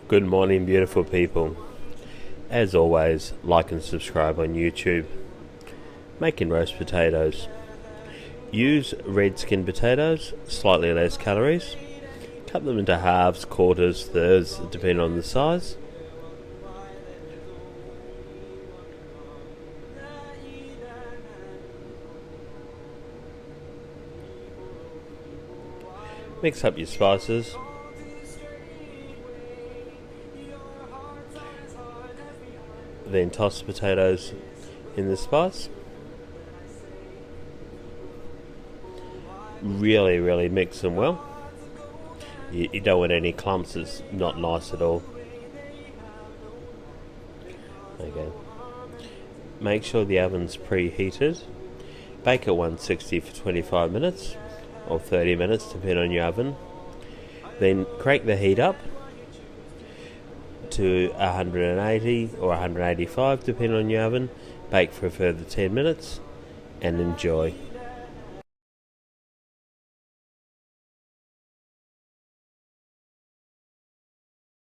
Good morning, beautiful people. As always, like and subscribe on YouTube. Making roast potatoes. Use red skin potatoes, slightly less calories. Cut them into halves, quarters, thirds, depending on the size. Mix up your spices. Then toss the potatoes in the spice. Really mix them well. You don't want any clumps, it's not nice at all. Okay. Make sure the oven's preheated. Bake at 160 for 25 minutes or 30 minutes, depending on your oven. Then crank the heat up to 180 or 185, depending on your oven. Bake for a further 10 minutes and enjoy.